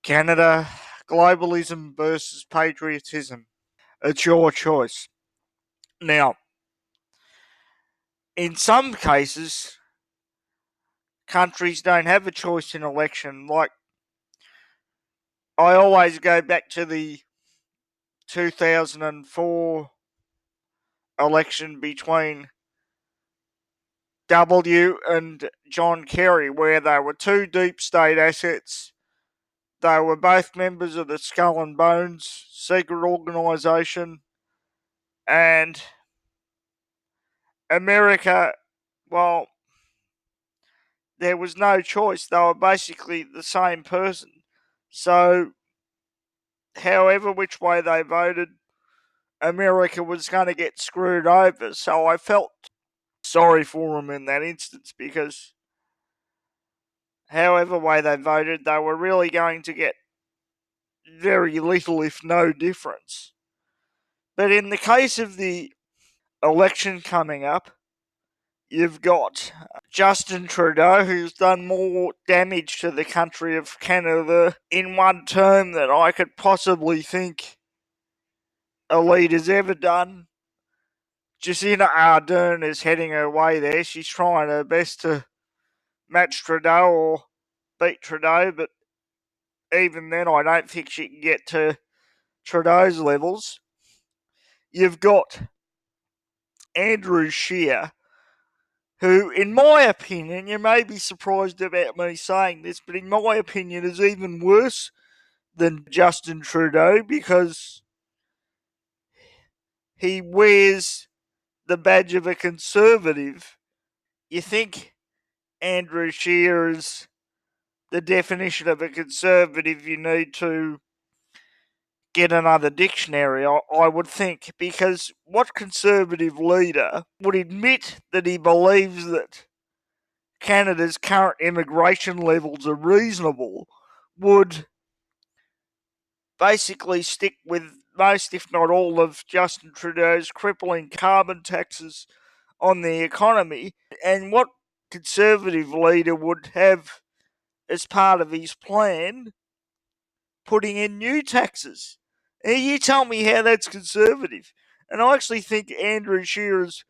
Canada, globalism versus patriotism. It's your choice. Now, in some cases, countries don't have a choice in election. Like, I always go back to the 2004 election between W and John Kerry, where they were two deep state assets. They were both members of the Skull and Bones secret organisation, and America, well, there was no choice. They were basically the same person. So, however which way they voted, America was going to get screwed over. So I felt sorry for them in that instance because, however way they voted, they were really going to get very little, if no difference. But in the case of the election coming up, you've got Justin Trudeau, who's done more damage to the country of Canada in one term than I could possibly think a leader's ever done. Jacinda Ardern is heading her way there. She's trying her best to match Trudeau or beat Trudeau, but even then, I don't think she can get to Trudeau's levels. You've got Andrew Scheer, who, in my opinion, you may be surprised about me saying this, but in my opinion, is even worse than Justin Trudeau because he wears the badge of a conservative. You think Andrew Scheer is the definition of a conservative, you need to get another dictionary, I would think, because what conservative leader would admit that he believes that Canada's current immigration levels are reasonable, would basically stick with most, if not all, of Justin Trudeau's crippling carbon taxes on the economy? And what conservative leader would have, as part of his plan, putting in new taxes? You tell me how that's conservative. And I actually think Andrew Scheer is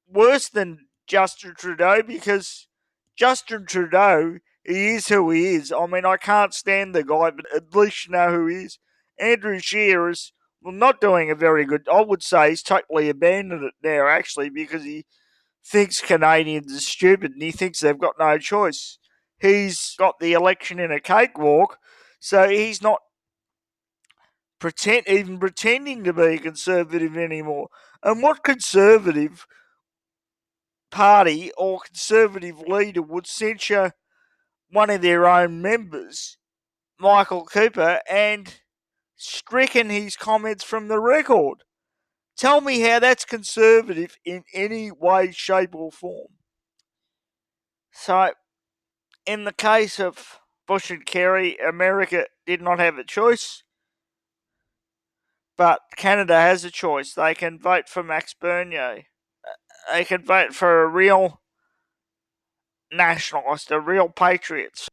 worse than Justin Trudeau because Justin Trudeau, he is who he is. I mean, I can't stand the guy, but at least you know who he is. Andrew Scheer is, well, not doing a very good. I would say he's totally abandoned it now, actually, because he thinks Canadians are stupid and he thinks they've got no choice. He's got the election in a cakewalk, so he's not even pretending to be a conservative anymore. And what conservative party or conservative leader would censure one of their own members, Michael Cooper, and stricken his comments from the record? Tell me how that's conservative in any way, shape, or form. So, in the case of Bush and Kerry, America did not have a choice, but Canada has a choice. They can vote for Max Bernier. They can vote for a real nationalist, a real patriot.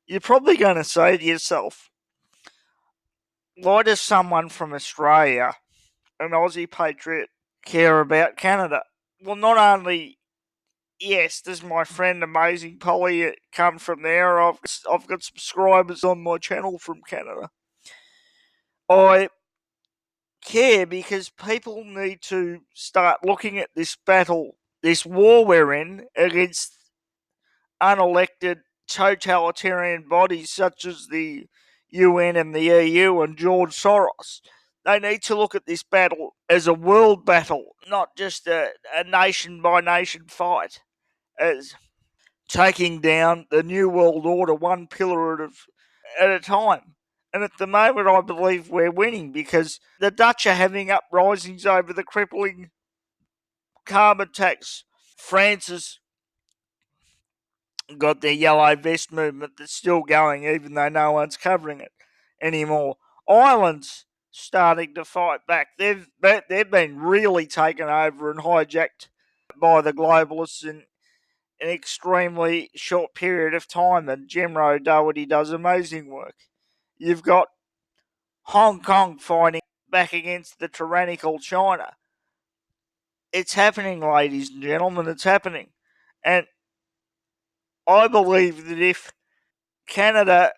You're probably going to say to yourself, why does someone from Australia, an Aussie patriot, care about Canada? Well, not only, yes, does my friend Amazing Polly come from there, I've got subscribers on my channel from Canada. I care because people need to start looking at this battle, this war we're in against unelected totalitarian bodies such as the UN and the EU and George Soros. They need to look at this battle as a world battle, not just a nation by nation fight, as taking down the New World Order one pillar at a time. And at the moment, I believe we're winning because the Dutch are having uprisings over the crippling carbon tax. France has got their yellow vest movement that's still going, even though no one's covering it anymore. Ireland's starting to fight back. They've been really taken over and hijacked by the globalists an extremely short period of time, and Jimro Doherty does amazing work. You've got Hong Kong fighting back against the tyrannical China. It's happening, ladies and gentlemen, it's happening. And I believe that if Canada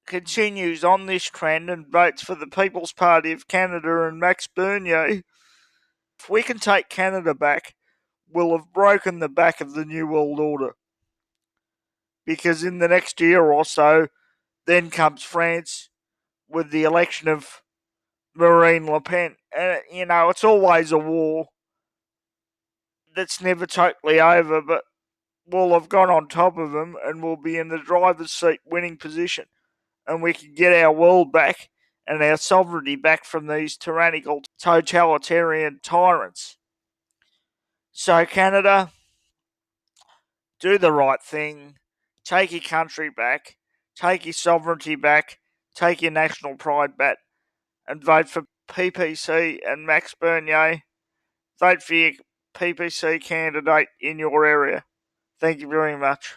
continues on this trend and votes for the People's Party of Canada and Max Bernier, if we can take Canada back, we'll have broken the back of the New World Order. Because in the next year or so, then comes France with the election of Marine Le Pen. And, it's always a war that's never totally over, but we'll have gone on top of them and we'll be in the driver's seat winning position. And we can get our world back and our sovereignty back from these tyrannical, totalitarian tyrants. So, Canada, do the right thing. Take your country back. Take your sovereignty back. Take your national pride back. And vote for PPC and Max Bernier. Vote for your PPC candidate in your area. Thank you very much.